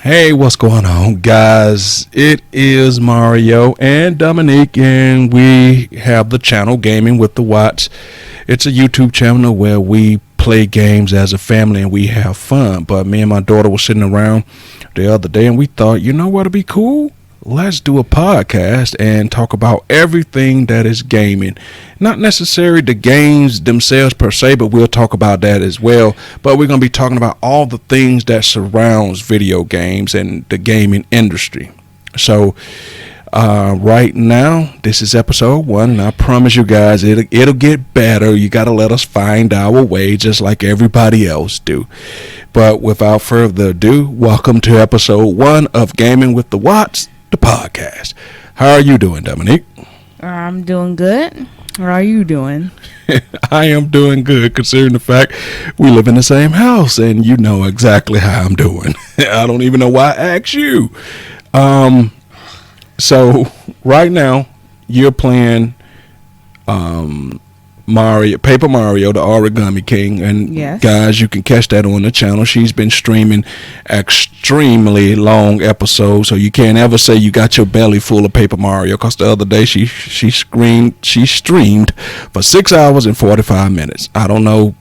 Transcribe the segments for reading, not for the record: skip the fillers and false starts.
Hey, what's going on, guys? It is Mario and Dominique, and we have the channel Gaming with the Watts. It's a YouTube channel where we play games as a family and we have fun. But me and my daughter were sitting around the other day and we thought, you know what'd be cool? Let's do a podcast and talk about everything that is gaming. Not necessarily the games themselves per se, but we'll talk about that as well. But we're going to be talking about all the things that surrounds video games and the gaming industry. So right now, this is episode 1, and I promise you guys it'll get better. You got to let us find our way just like everybody else do. But without further ado, welcome to episode 1 of Gaming with the Watts, the podcast. How are you doing, Dominique? I'm doing good. How are you doing? I am doing good, considering the fact we live in the same house, and you know exactly how I'm doing. I don't even know why I asked you. So right now you're playing Paper Mario, the Origami King, and yes, guys, you can catch that on the channel. She's been streaming extremely long episodes, so you can't ever say you got your belly full of Paper Mario, because the other day she streamed for 6 hours and 45 minutes. I don't know,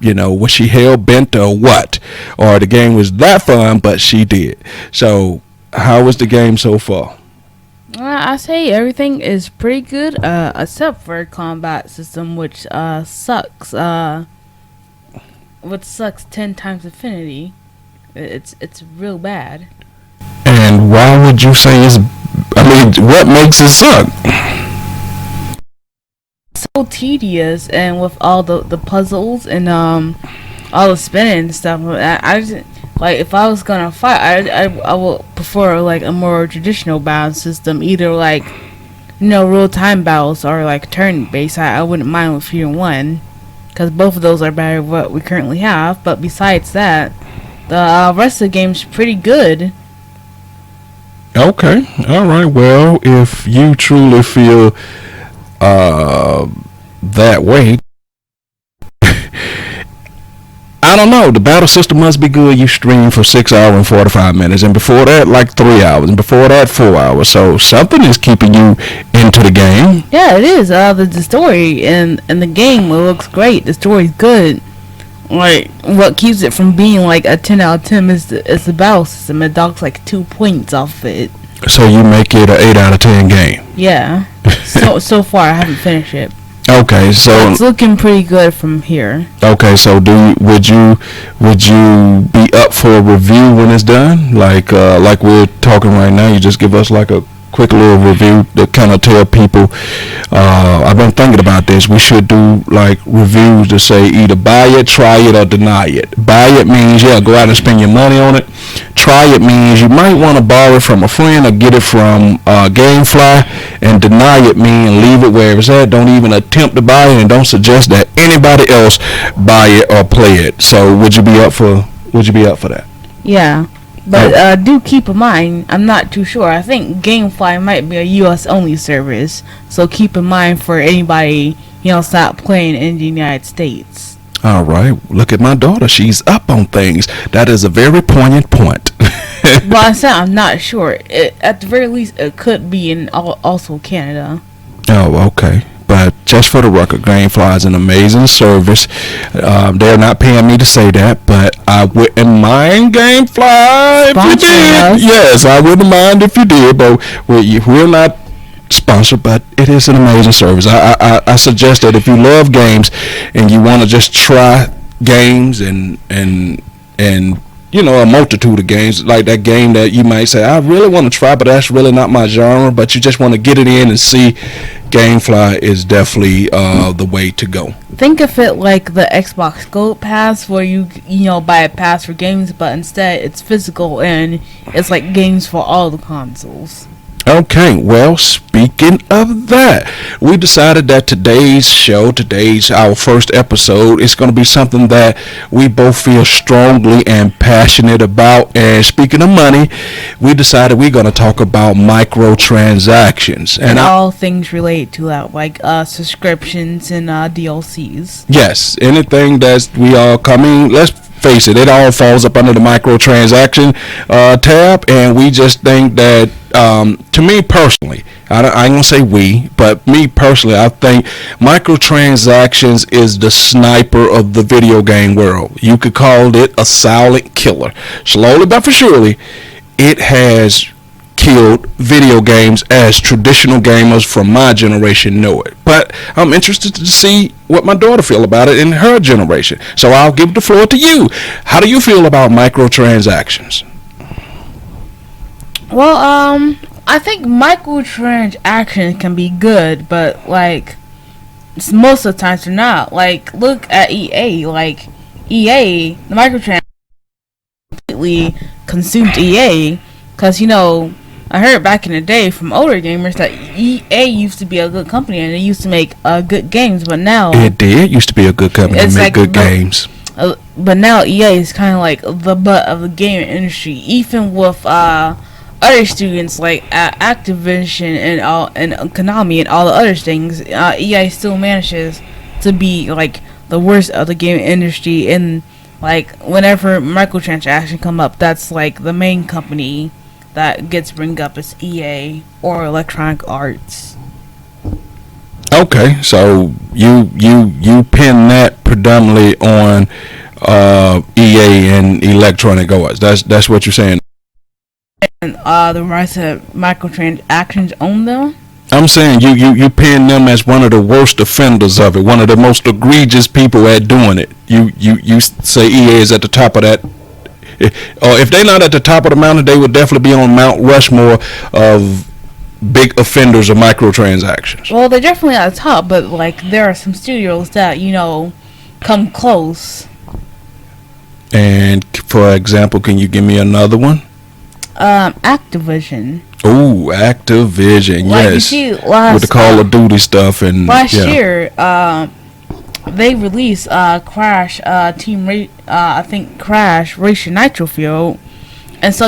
was she hell bent or what, or the game was that fun, but she did. So how was the game so far? I say everything is pretty good, except for combat system, which sucks. What sucks 10 times infinity. It's real bad. And why would you say what makes it suck? So tedious, and with all the puzzles and all the spinning and stuff. I just, like, if I was gonna fight, I would prefer like a more traditional battle system, either like real time battles or like turn based. I wouldn't mind with either one, because both of those are better than what we currently have. But besides that, the rest of the game's pretty good. Okay, all right. Well, if you truly feel that way, I don't know. The battle system must be good. You stream for 6 hours and 45 minutes, and before that, like 3 hours, and before that, 4 hours. So something is keeping you into the game. Yeah, it is. The story and the game, it looks great. The story's good. Like, what keeps it from being like a 10 out of 10 is the battle system. It docks like 2 points off of it. So you make it an 8 out of 10 game. Yeah. So far, I haven't finished it. Okay, so it's looking pretty good from here. Okay, so would you be up for a review when it's done? Like we're talking right now, you just give us like a quick little review to kind of tell people. I've been thinking about this. We should do like reviews to say either buy it, try it, or deny it. Buy it means go out and spend your money on it. Try it means you might want to borrow it from a friend or get it from GameFly, and deny it means leave it where it's at. Don't even attempt to buy it, and don't suggest that anybody else buy it or play it. So would you be up for that? Yeah. But do keep in mind, I'm not too sure. I think GameFly might be a US only service, so keep in mind for anybody stop playing in the United States. All right, look at my daughter. She's up on things. That is a very poignant point. Well, I said I'm not sure. At the very least, it could be in also Canada. Oh, okay. But just for the record, GameFly is an amazing service. They're not paying me to say that, but I wouldn't mind GameFly if you did. Yes, I wouldn't mind if you did, but we're not sponsored, but it is an amazing service. I suggest that if you love games and you want to just try games and a multitude of games, like that game that you might say I really want to try, but that's really not my genre, but you just want to get it in and see, GameFly is definitely the way to go. Think of it like the Xbox Gold Pass, where you buy a pass for games, but instead it's physical and it's like games for all the consoles. Okay, well, speaking of that, we decided that our first episode, is going to be something that we both feel strongly and passionate about. And speaking of money, we decided we're going to talk about microtransactions. And all things related to that, like subscriptions and DLCs. Yes, anything that we all coming, let's face it, it all falls up under the microtransaction tab, and we just think that, to me personally, I ain't gonna say we, but me personally, I think microtransactions is the sniper of the video game world. You could call it a silent killer. Slowly but for surely, it has killed video games as traditional gamers from my generation know it. But I'm interested to see what my daughter feel about it in her generation. So I'll give the floor to you. How do you feel about microtransactions? Well, I think microtransactions can be good, but like most of the times they're not. Like, look at EA. Like EA, the microtransactions completely consumed EA, because I heard back in the day from older gamers that EA used to be a good company and they used to make good games, but now it did used to be a good company and make good games. But now EA is kind of like the butt of the gaming industry, even with other students like Activision and Konami and all the other things. EA still manages to be like the worst of the gaming industry, and like whenever microtransactions come up, that's like the main company that gets bring up as EA or Electronic Arts. Okay, so you pin that predominantly on EA and Electronic Arts. That's what you're saying. And the rights of microtransactions own them. I'm saying you pin them as one of the worst offenders of it, one of the most egregious people at doing it. You say EA is at the top of that. Or if they're not at the top of the mountain, they would definitely be on Mount Rushmore of big offenders of microtransactions. Well, they're definitely at the top, but like there are some studios that come close. And for example, can you give me another one? Activision. Ooh, Activision, like, yes. You see, with the Call of Duty stuff and last year, they released Crash I think Crash Racing Nitro Fuel, and so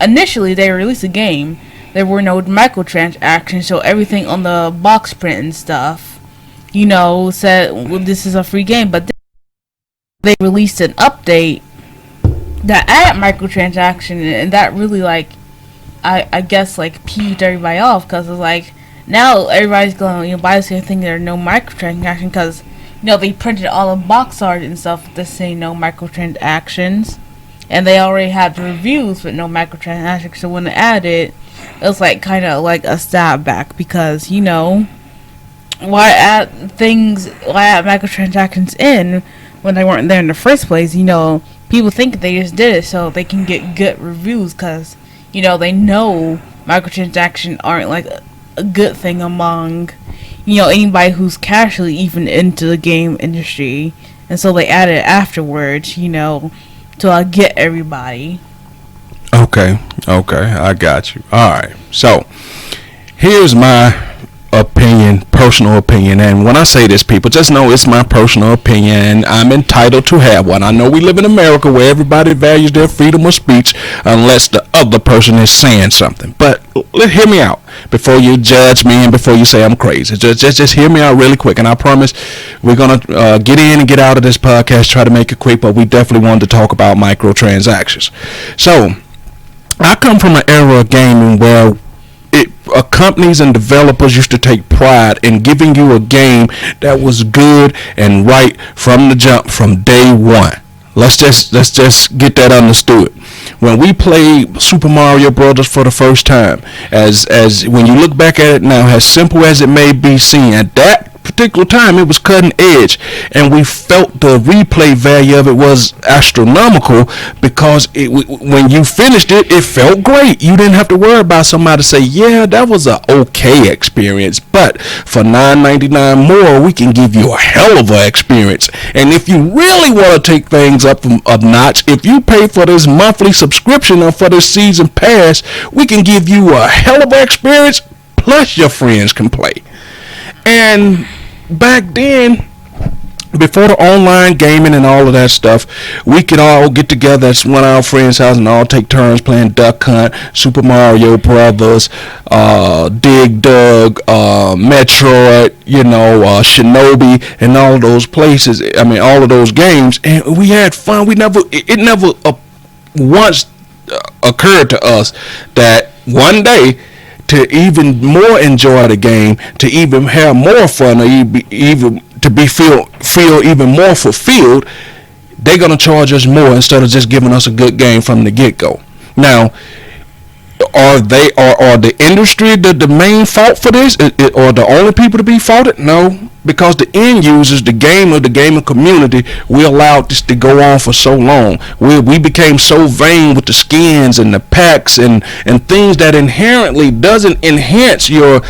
initially they released a game. There were no microtransactions, so everything on the box print and stuff, said, well, this is a free game. But then they released an update that added microtransactions, and that really I guess peeved everybody off, because it's like now everybody's going buy this thing. There are no microtransactions because they printed all the box art and stuff that say no microtransactions, and they already had the reviews with no microtransactions. So when they added, it was kind of like a stab back, because why add microtransactions in when they weren't there in the first place? People think they just did it so they can get good reviews, because they know microtransactions aren't a good thing among anybody who's casually even into the game industry, and so they added it afterwards, to get everybody. Okay, I got you. All right, so here's my personal opinion, and when I say this, people, just know it's my personal opinion, and I'm entitled to have one. I know we live in America where everybody values their freedom of speech unless the other person is saying something. But hear me out before you judge me and before you say I'm crazy. Just hear me out really quick, and I promise we're gonna get in and get out of this podcast, try to make it quick, but we definitely wanted to talk about microtransactions. So I come from an era of gaming where companies and developers used to take pride in giving you a game that was good and right from the jump, from day one. Let's just get that understood. When we played Super Mario Brothers for the first time, as when you look back at it now, as simple as it may be seen, at that particular time, it was cutting edge, and we felt the replay value of it was astronomical because when you finished it, it felt great. You didn't have to worry about somebody say, yeah, that was a okay experience, but for $9.99 more, we can give you a hell of an experience. And if you really want to take things up a notch, if you pay for this monthly subscription or for this season pass, we can give you a hell of an experience, plus your friends can play. And back then, before the online gaming and all of that stuff, we could all get together at one of our friends' house and all take turns playing Duck Hunt, Super Mario Brothers, Dig Dug, Metroid, Shinobi, and all of those places. I mean, all of those games, and we had fun. It never once occurred to us that one day, to even more enjoy the game, to even have more fun, or even to feel even more fulfilled, they're gonna charge us more instead of just giving us a good game from the get-go. Now, are the industry the main fault for this, or the only people to be faulted? No, because the end users, the gaming community, we allowed this to go on for so long. We became so vain with the skins and the packs and things that inherently doesn't enhance your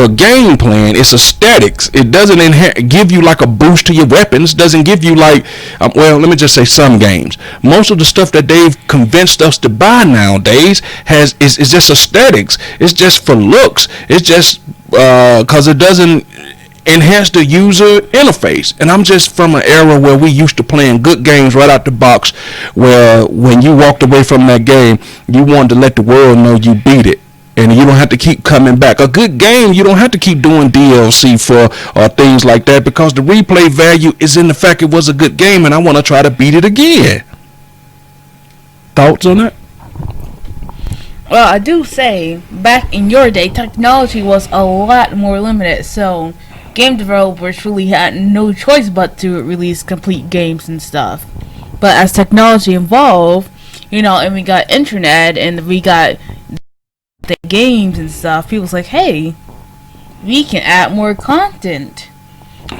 game plan. It's aesthetics. It doesn't give you like a boost to your weapons. Doesn't give you like, well, let me just say some games. Most of the stuff that they've convinced us to buy nowadays is just aesthetics. It's just for looks. It's just because it doesn't enhance the user interface. And I'm just from an era where we used to playing good games right out the box, where when you walked away from that game, you wanted to let the world know you beat it, and you don't have to keep coming back. A good game, you don't have to keep doing DLC for or things like that, because the replay value is in the fact it was a good game and I want to try to beat it again. Thoughts on that? Well, I do say, back in your day, technology was a lot more limited, so game developers really had no choice but to release complete games and stuff. But as technology evolved, and we got internet and we got the games and stuff, people's like, hey, we can add more content.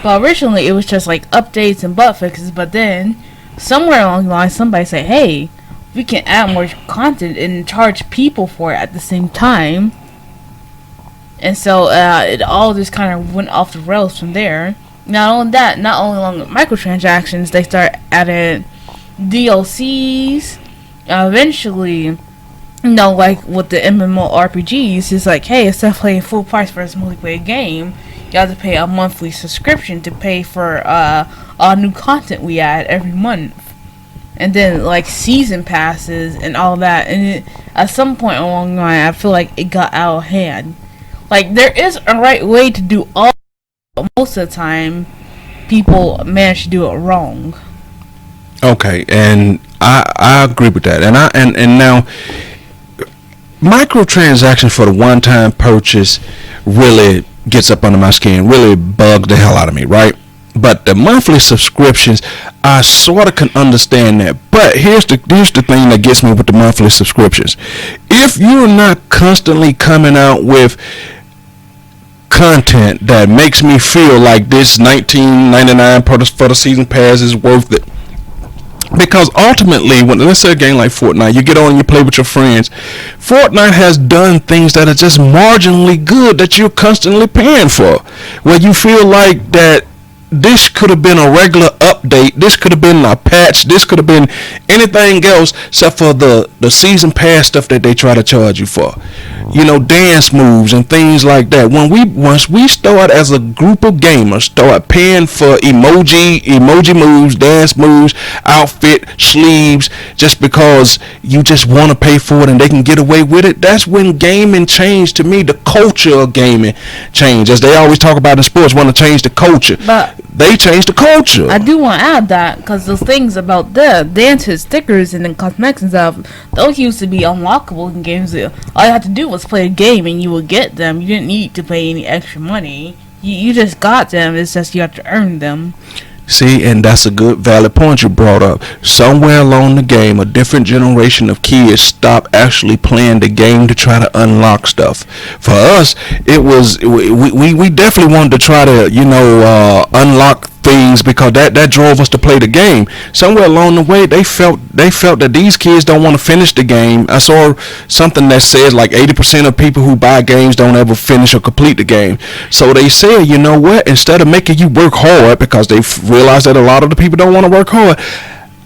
But originally it was just like updates and bug fixes, but then somewhere along the line somebody said, hey, we can add more content and charge people for it at the same time. And so it all just kind of went off the rails from there. Not only that, not only along with microtransactions, they start adding DLCs. Eventually, like with the MMORPGs, it's like, hey, instead of paying full price for this multiplayer game, you have to pay a monthly subscription to pay for all new content we add every month. And then like season passes and all that. And at some point along the line, I feel like it got out of hand. Like, there is a right way to do all, but most of the time, people manage to do it wrong. Okay, and I agree with that. And now, microtransactions for the one-time purchase really gets up under my skin, really bugs the hell out of me, right? But the monthly subscriptions, I sort of can understand that. But here's the thing that gets me with the monthly subscriptions. If you're not constantly coming out with content that makes me feel like this $19.99 for the season pass is worth it, because ultimately, when let's say a game like Fortnite, you get on and you play with your friends, Fortnite has done things that are just marginally good that you're constantly paying for, where you feel like that this could have been a regular update, this could have been a patch, this could have been anything else except for the season pass stuff that they try to charge you for. Dance moves and things like that. Once we start as a group of gamers start paying for emoji moves, dance moves, outfit, sleeves, just because you just want to pay for it and they can get away with it, that's when gaming changed. To me, the culture of gaming changed. As they always talk about in sports, want to change the culture. But they changed the culture. I do want to add that, because those things about the dances, stickers, and then cosmetics and stuff, those used to be unlockable in games. All you had to do was play a game and you would get them. You didn't need to pay any extra money. You just got them. It's just you have to earn them. See, and that's a good valid point you brought up. Somewhere along the game, a different generation of kids stopped actually playing the game to try to unlock stuff. For us, it was we definitely wanted to try to unlock things because that drove us to play the game. Somewhere along the way, they felt that these kids don't want to finish the game. I saw something that says like 80% of people who buy games don't ever finish or complete the game. So they said, you know what? Instead of making you work hard, because they realized that a lot of the people don't want to work hard,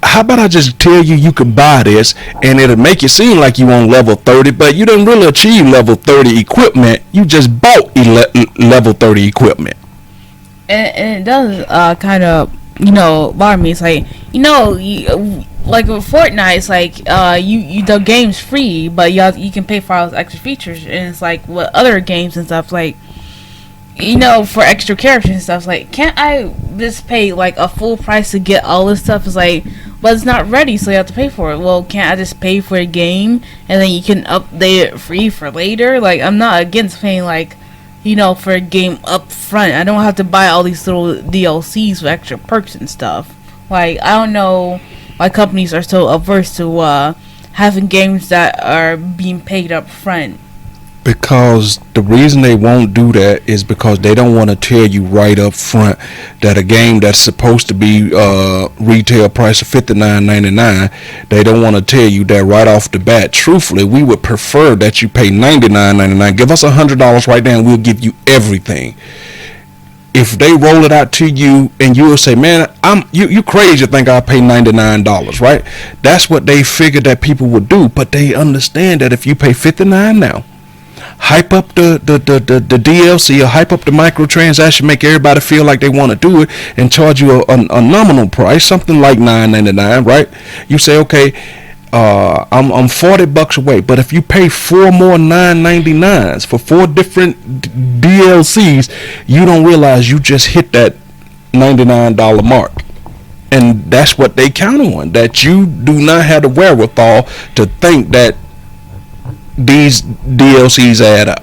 how about I just tell you can buy this and it'll make you seem like you on level 30, but you didn't really achieve level 30 equipment. You just bought level 30 equipment. And it does kind of bother me. It's like like with Fortnite, it's like the game's free, but you can pay for all those extra features. And it's like with other games and stuff, like for extra characters and stuff, like can't I just pay like a full price to get all this stuff? It's like, but it's not ready, so you have to pay for it. Well, can't I just pay for a game and then you can update it free for later? Like, I'm not against paying like for a game up front. I don't have to buy all these little DLCs with extra perks and stuff. Like, I don't know why companies are so averse to having games that are being paid up front. Because the reason they won't do that is because they don't want to tell you right up front that a game that's supposed to be retail price of $59.99, they don't want to tell you that right off the bat. Truthfully, we would prefer that you pay $99.99. Give us $100 right now and we'll give you everything. If they roll it out to you and you'll say, man, you crazy to think I'll pay $99, right? That's what they figured that people would do. But they understand that if you pay $59 now, hype up the DLC or hype up the microtransaction, make everybody feel like they want to do it, and charge you a nominal price, something like $9.99, right? You say, okay, I'm $40 away, but if you pay 4 more $9.99s for 4 different DLCs, you don't realize you just hit that $99 mark. And that's what they count on, that you do not have the wherewithal to think that these DLCs add up.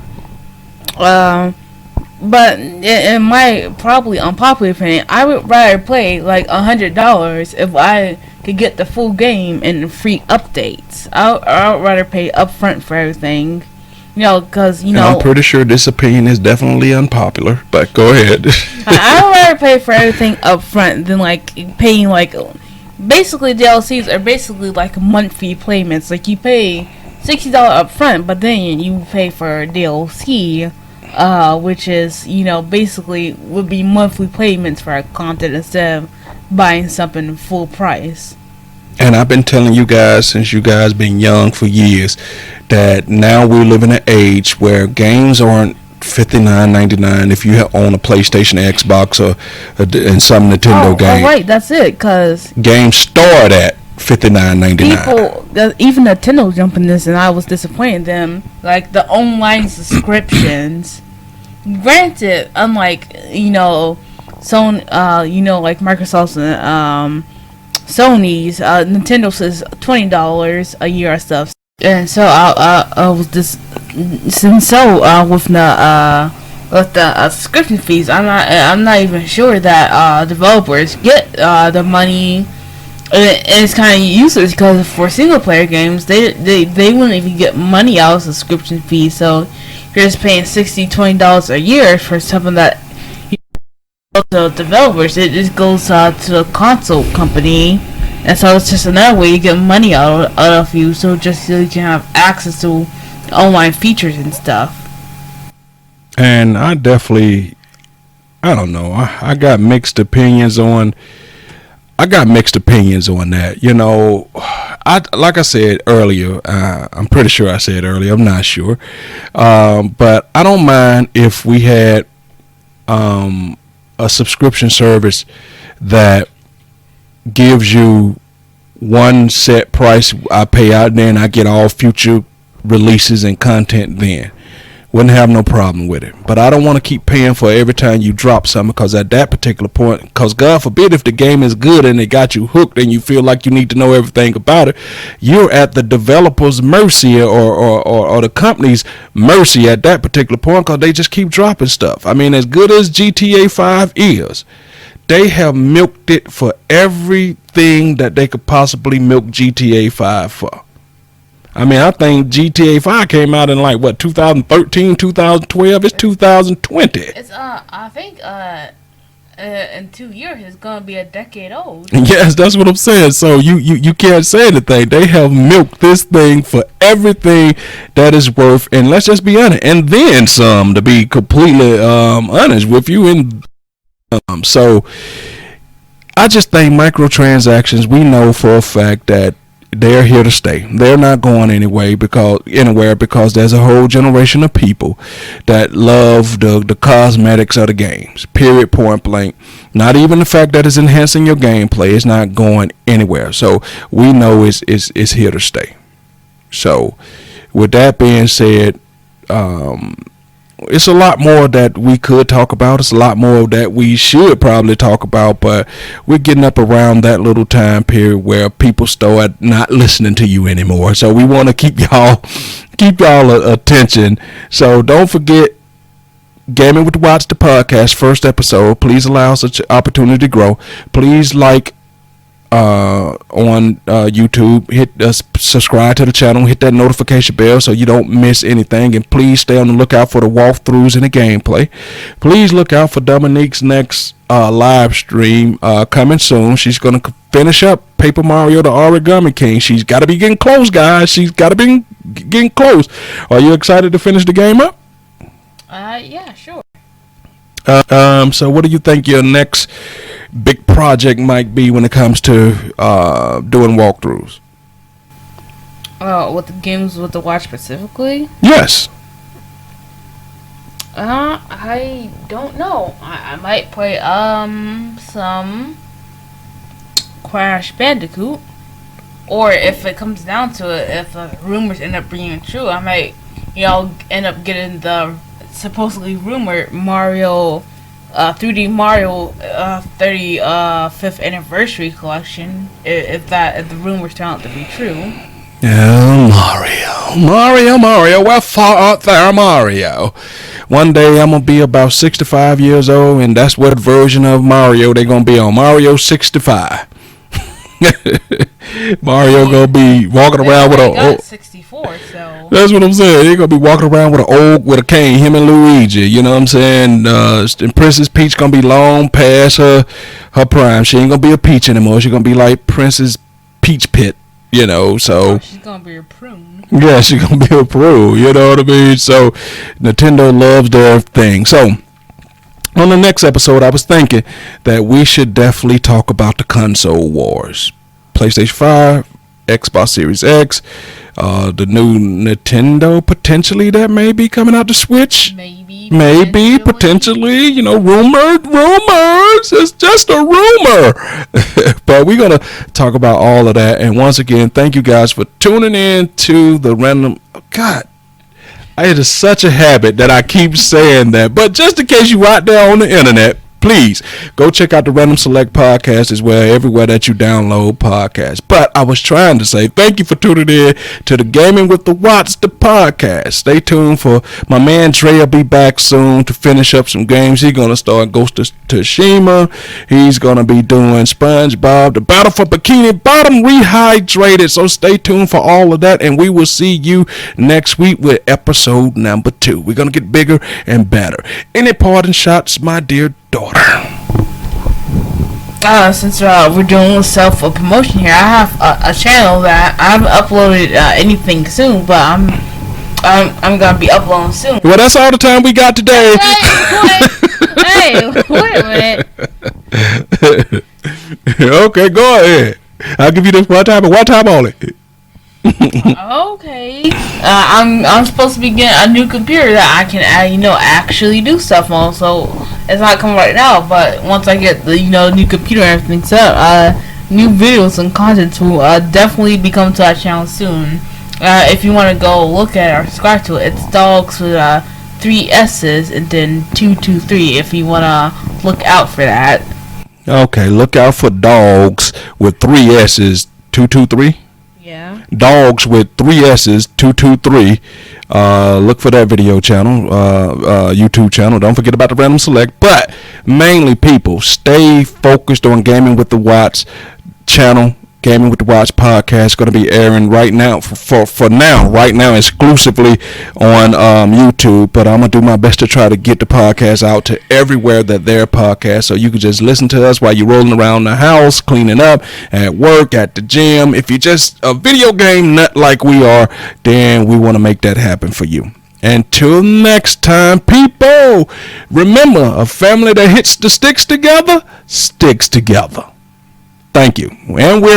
But in my probably unpopular opinion, I would rather pay like $100 if I could get the full game and free updates. I would rather pay upfront for everything, because I'm pretty sure this opinion is definitely unpopular. But go ahead. I would rather pay for everything upfront than like paying like basically DLCs are basically like monthly payments. Like you pay $60 up front, but then you pay for DLC, which is basically would be monthly payments for content instead of buying something full price. And I've been telling you guys since you guys been young for years that now we live in an age where games aren't $59.99 if you own a PlayStation, Xbox, or and some Nintendo game. Oh, right, that's it. Because games start at $59.99. People, even Nintendo jumped in this, and I was disappointed in them. Like the online subscriptions. Granted, unlike Sony, like Microsoft's and Sony's, Nintendo says $20 a year or stuff. And so I was just with the subscription fees. I'm not even sure that developers get the money. And it's kind of useless because for single player games, they wouldn't even get money out of subscription fees. So you're just paying $20 a year for something that the developers. It just goes to the console company, and so it's just another way to get money out of you. So just so you can have access to online features and stuff. And I don't know. I got mixed opinions on. that. Like I said earlier, I'm pretty sure I said earlier, I'm not sure. But I don't mind if we had a subscription service that gives you one set price. I pay out then, I get all future releases and content then. Wouldn't have no problem with it. But I don't want to keep paying for every time you drop something, because at that particular point, because God forbid if the game is good and it got you hooked and you feel like you need to know everything about it, you're at the developer's mercy or the company's mercy at that particular point, because they just keep dropping stuff. I mean, as good as GTA 5 is, they have milked it for everything that they could possibly milk GTA 5 for. I mean, I think GTA 5 came out in like, what, 2013, 2012? It's 2020. It's, I think, in 2 years, it's going to be a decade old. Yes, that's what I'm saying. So you can't say anything. They have milked this thing for everything that is worth, and let's just be honest, and then some, to be completely honest with you. And so I just think microtransactions, we know for a fact that they're here to stay. They're not going anywhere because there's a whole generation of people that love the cosmetics of the games. Period, point blank. Not even the fact that it's enhancing your gameplay. It's not going anywhere. So we know it's here to stay. So with that being said, it's a lot more that we could talk about. It's a lot more that we should probably talk about, but we're getting up around that little time period where people start not listening to you anymore. So we want to keep y'all attention. So don't forget, Gaming with the Watts, the podcast, first episode. Please allow us an opportunity to grow. Please like on YouTube, hit subscribe to the channel, hit that notification bell so you don't miss anything, and please stay on the lookout for the walkthroughs and the gameplay. Please look out for Dominique's next live stream coming soon. She's gonna finish up Paper Mario the Origami King. She's got to be getting close, guys. She's got to be getting close. Are you excited to finish the game up? Yeah, sure. So what do you think your next big project might be when it comes to doing walkthroughs? With the games with the watch specifically? Yes. I don't know. I might play some Crash Bandicoot, or if it comes down to it, if rumors end up being true, I might, end up getting the supposedly rumored Mario 3D Mario 35th anniversary collection, if the rumors turn out to be true. Mario, where far art thou, Mario? One day I'm gonna be about 65 years old, and that's what version of Mario they gonna be on. Mario 65. Mario gonna be walking around with a 64, so that's what I'm saying. They're gonna be walking around with a cane, him and Luigi. You know what I'm saying? And Princess Peach gonna be long past her prime. She ain't gonna be a Peach anymore. She's gonna be like Princess Peach Pit. So she's gonna be a prune. Yeah, she's gonna be a prune. You know what I mean? So Nintendo loves their thing. So on the next episode, I was thinking that we should definitely talk about the console wars. PlayStation 5, Xbox Series X, the new Nintendo potentially that may be coming out to Switch. Maybe, potentially, rumors. It's just a rumor. But we're going to talk about all of that. And once again, thank you guys for tuning in to the random... God, it is such a habit that I keep saying that. But just in case you out there on the internet, please go check out the Random Select podcast as well, everywhere that you download podcasts. But I was trying to say thank you for tuning in to the Gaming with the Watts, the podcast. Stay tuned for my man Dre will be back soon to finish up some games. He's going to start Ghost of Tsushima. He's going to be doing SpongeBob, the Battle for Bikini Bottom Rehydrated. So stay tuned for all of that, and we will see you next week with episode number 2. We're going to get bigger and better. Any parting shots, my dear daughter? Since we're doing self promotion here, I have a channel that I haven't uploaded anything soon, but I'm gonna be uploading soon. Well, that's all the time we got today. Hey, wait a minute. Okay, go ahead. I'll give you this one time only. Okay. I'm supposed to be getting a new computer that I can actually do stuff on. So it's not coming right now, but once I get the new computer and everything set up, new videos and content will definitely be coming to our channel soon. If you want to go look at it or subscribe to it, it's dogs with 3 S's and then 223. If you want to look out for that. Okay, look out for dogs with 3 S's 223. Yeah. Dogs with 3 S's 223 Look for that video channel, YouTube channel. Don't forget about the Random Select. But mainly, people, stay focused on Gaming with the Watts channel. Gaming with the Watch podcast going to be airing right now right now exclusively on YouTube, but I'm going to do my best to try to get the podcast out to everywhere that there are podcasts, so you can just listen to us while you're rolling around the house, cleaning up, at work, at the gym. If you're just a video game nut like we are, then we want to make that happen for you. Until next time, people, remember, a family that hits the sticks together, sticks together. Thank you. And we're